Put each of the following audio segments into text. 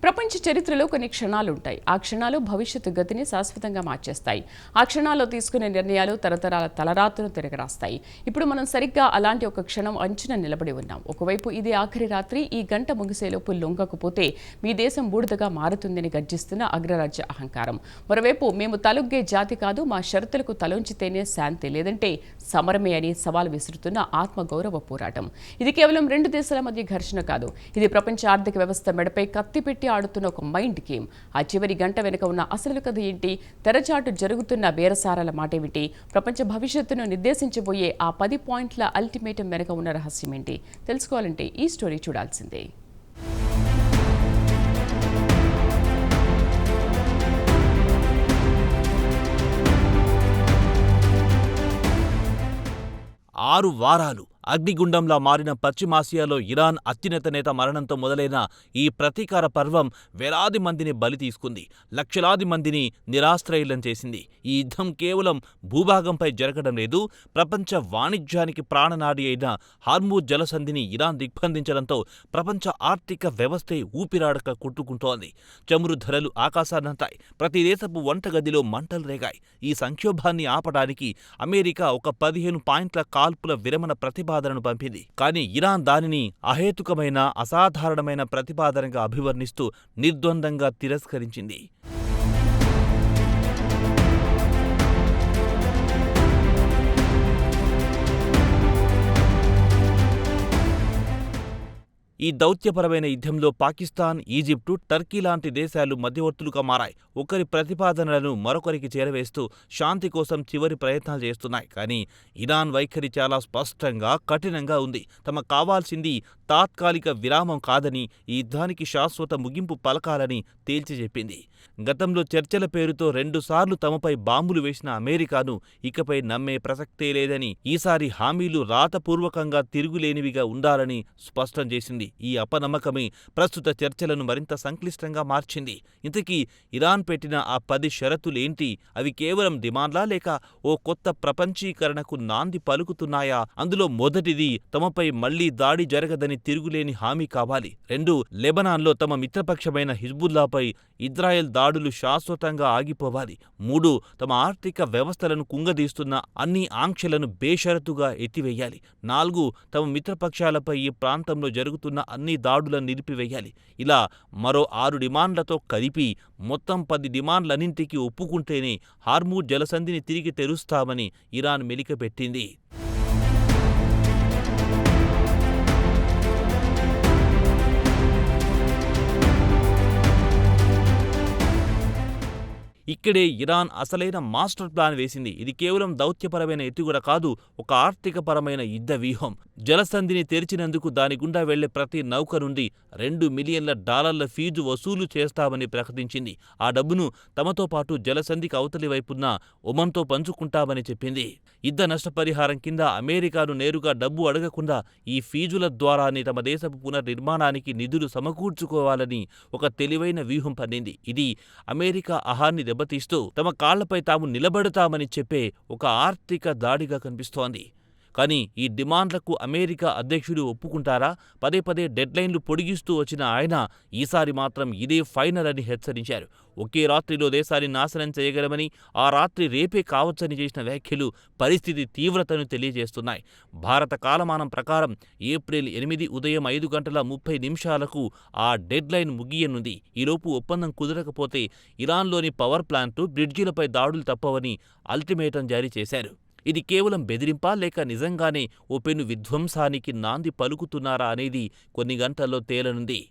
ప్రపంచ చరిత్రలో కొన్ని క్షణాలుంటాయి. ఆ క్షణాలు భవిష్యత్తు గతిని శాశ్వతంగా మార్చేస్తాయి. ఆ క్షణాల్లో తీసుకునే నిర్ణయాలు తరతరాల తలరాతను తిరగరాస్తాయి. ఇప్పుడు మనం సరిగ్గా అలాంటి ఒక క్షణం అంచున నిలబడి ఉన్నాం. ఒకవైపు ఇది ఆఖరి రాత్రి, ఈ గంట ముగిసేలోపు లొంగకపోతే మీ దేశం బూడిదగా మారుతుందని గర్జిస్తున్న అగ్రరాజ్య అహంకారం. మరోవైపు మేము తలొగ్గే జాతి కాదు, మా షరతులకు తలొంచితేనే శాంతి, లేదంటే సమరమే అని సవాల్ విసురుతున్న ఆత్మగౌరవ పోరాటం. ఇది కేవలం రెండు దేశాల మధ్య ఘర్షణ కాదు, ఇది ప్రపంచ ఆర్థిక వ్యవస్థ మెడపై కత్తి పెట్టి ఆడుతున్న ఒక మైండ్ గేమ్. ఆ చివరి గంట వెనుక ఉన్న అసలు కథ ఏంటి? తెరచాటు జరుగుతున్న బేరసారాల మాటేమిటి? ప్రపంచ భవిష్యత్తును నిర్దేశించబోయే ఆ 10 పాయింట్ల అల్టిమేటం వెనుక ఉన్న రహస్యం ఏంటి? తెలుసుకోవాలంటే ఈ స్టోరీ చూడాల్సిందే. ఆరు వారాలు అగ్నిగుండంలా మారిన పశ్చిమాసియాలో ఇరాన్ అత్యున్నత నేత మరణంతో మొదలైన ఈ ప్రతీకార పర్వం వేలాది మందిని బలి తీసుకుంది, లక్షలాది మందిని నిరాశ్రయులం చేసింది. ఈ యుద్ధం కేవలం భూభాగంపై జరగడం లేదు, ప్రపంచ వాణిజ్యానికి ప్రాణనాడి అయిన హార్మూజ్ జలసంధిని ఇరాన్ దిగ్బంధించడంతో ప్రపంచ ఆర్థిక వ్యవస్థే ఊపిరాడక కొట్టుకుంటోంది. చమురు ధరలు ఆకాశాన్నంతాయి, ప్రతి దేశపు వంటగదిలో మంటలు రేగాయి. ఈ సంక్షోభాన్ని ఆపడానికి అమెరికా ఒక 15 పాయింట్ల కాల్పుల విరమణ ప్రతిపాదనను పంపింది. కానీ ఇరాన్ దానిని అహేతుకమైన, అసాధారణమైన ప్రతిపాదనగా అభివర్ణిస్తూ నిర్ద్వందంగా తిరస్కరించింది. ఈ దౌత్యపరమైన యుద్ధంలో పాకిస్తాన్, ఈజిప్టు, టర్కీ లాంటి దేశాలు మధ్యవర్తులుగా మారాయి. ఒకరి ప్రతిపాదనలను మరొకరికి చేరవేస్తూ శాంతి కోసం చివరి ప్రయత్నాలు చేస్తున్నాయి. కానీ ఇరాన్ వైఖరి చాలా స్పష్టంగా, కఠినంగా ఉంది. తమకు కావాల్సింది తాత్కాలిక విరామం కాదని, ఈ యుద్ధానికి శాశ్వత ముగింపు పలకాలని తేల్చి చెప్పింది. గతంలో చర్చల పేరుతో 2 సార్లు తమపై బాంబులు వేసిన అమెరికాను ఇకపై నమ్మే ప్రసక్తే లేదని, ఈసారి హామీలు రాతపూర్వకంగా తిరుగులేనివిగా ఉండాలని స్పష్టం చేసింది. ఈ అపనమ్మకమే ప్రస్తుత చర్చలను మరింత సంక్లిష్టంగా మార్చింది. ఇంతకీ ఇరాన్ పెట్టిన ఆ 10 షరతులేంటి? అవి కేవలం డిమాండ్లా, లేక ఓ కొత్త ప్రపంచీకరణకు నాంది పలుకుతున్నాయా? అందులో మొదటిది, తమపై మళ్లీ దాడి జరగదని తిరుగులేని హామీ కావాలి. 2, లెబనాన్లో తమ మిత్రపక్షమైన హిజ్బుల్లాపై ఇజ్రాయెల్ దాడులు శాశ్వతంగా ఆగిపోవాలి. 3, తమ ఆర్థిక వ్యవస్థలను కుంగదీస్తున్న అన్ని ఆంక్షలను బేషరతుగా ఎత్తివేయాలి. 4, తమ మిత్రపక్షాలపై ఈ ప్రాంతంలో జరుగుతున్న అన్ని దాడులను నిలిపివేయాలి. ఇలా మరో 6 డిమాండ్లతో కలిపి మొత్తం 10 డిమాండ్లన్నింటికీ ఒప్పుకుంటేనే హార్మూజ్ జలసంధిని తిరిగి తెరుస్తామని ఇరాన్ మెలికపెట్టింది. ఇక్కడే ఇరాన్ అసలైన మాస్టర్ ప్లాన్ వేసింది. ఇది కేవలం దౌత్యపరమైన ఎత్తుగడ కాదు, ఒక ఆర్థికపరమైన యుద్ధ వ్యూహం. జలసంధిని తెరిచినందుకు దాని గుండా వెళ్లే ప్రతి నౌక నుండి $2 మిలియన్ల ఫీజు వసూలు చేస్తామని ప్రకటించింది. ఆ డబ్బును తమతో పాటు జలసంధికి అవతలి వైపున్న ఒమన్తో పంచుకుంటామని చెప్పింది. యుద్ధ నష్టపరిహారం కింద అమెరికాను నేరుగా డబ్బు అడగకుండా ఈ ఫీజుల ద్వారానే తమ దేశపు పునర్నిర్మాణానికి నిధులు సమకూర్చుకోవాలని ఒక తెలివైన వ్యూహం పన్నింది. ఇది అమెరికా అహాన్ని దెబ్బతీస్తూ తమ కాళ్లపై తాము నిలబడతామని చెప్పే ఒక ఆర్థిక దాడిగా కనిపిస్తోంది. కానీ ఈ డిమాండ్లకు అమెరికా అధ్యక్షుడు ఒప్పుకుంటారా? పదే పదే డెడ్లైన్లు పొడిగిస్తూ వచ్చిన ఆయన ఈసారి మాత్రం ఇదే ఫైనల్ అని హెచ్చరించారు. ఒకే రాత్రిలో దేశాన్ని నాశనం చేయగలమని, ఆ రాత్రి రేపే కావచ్చని చేసిన వ్యాఖ్యలు పరిస్థితి తీవ్రతను తెలియజేస్తున్నాయి. భారత కాలమానం ప్రకారం ఏప్రిల్ 8 ఉదయం 5:30 ఆ డెడ్లైన్ ముగియనుంది. ఈలోపు ఒప్పందం కుదరకపోతే ఇరాన్లోని పవర్ ప్లాంటు, బ్రిడ్జిలపై దాడులు తప్పవని అల్టిమేటం జారీ చేశారు. ఇది కేవలం బెదిరింపా, లేక నిజంగానే ఓ పెను విధ్వంసానికి నాంది పలుకుతున్నారా అనేది కొన్ని గంటల్లో తేలనుంది.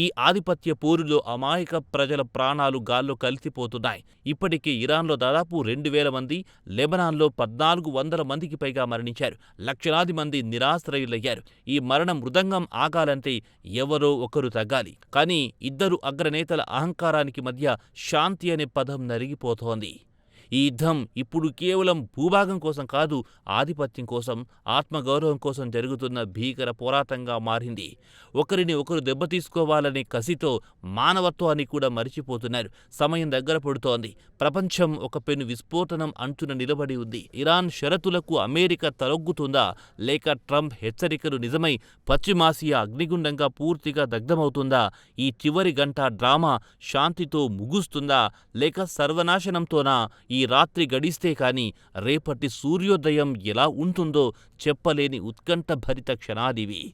ఈ ఆధిపత్య పోరులో అమాయక ప్రజల ప్రాణాలు గాల్లో కలిసిపోతున్నాయి. ఇప్పటికే ఇరాన్లో దాదాపు 2,000 మంది, లెబనాన్లో 1,400 మందికి పైగా మరణించారు. లక్షలాది మంది నిరాశ్రయులయ్యారు. ఈ మరణ మృదంగం ఆగాలంటే ఎవరో ఒకరు తగ్గాలి. కానీ ఇద్దరు అగ్రనేతల అహంకారానికి మధ్య శాంతి అనే పదం నలిగిపోతోంది. ఈ యుద్ధం ఇప్పుడు కేవలం భూభాగం కోసం కాదు, ఆధిపత్యం కోసం, ఆత్మగౌరవం కోసం జరుగుతున్న భీకర పోరాటంగా మారింది. ఒకరిని ఒకరు దెబ్బతీసుకోవాలనే కసితో మానవత్వాన్ని కూడా మరిచిపోతున్నారు. సమయం దగ్గర పడుతోంది. ప్రపంచం ఒక పెను విస్ఫోటనం అంచున నిలబడి ఉంది. ఇరాన్ షరతులకు అమెరికా తలొగ్గుతుందా, లేక ట్రంప్ హెచ్చరికలు నిజమై పశ్చిమాసియా అగ్నిగుండంగా పూర్తిగా దగ్ధమవుతుందా? ఈ చివరి గంట డ్రామా శాంతితో ముగుస్తుందా, లేక సర్వనాశనంతోనా? ఈ రాత్రి గడిస్తే కాని రేపటి సూర్యోదయం ఎలా ఉంటుందో చెప్పలేని ఉత్కంఠభరిత క్షణాలివి.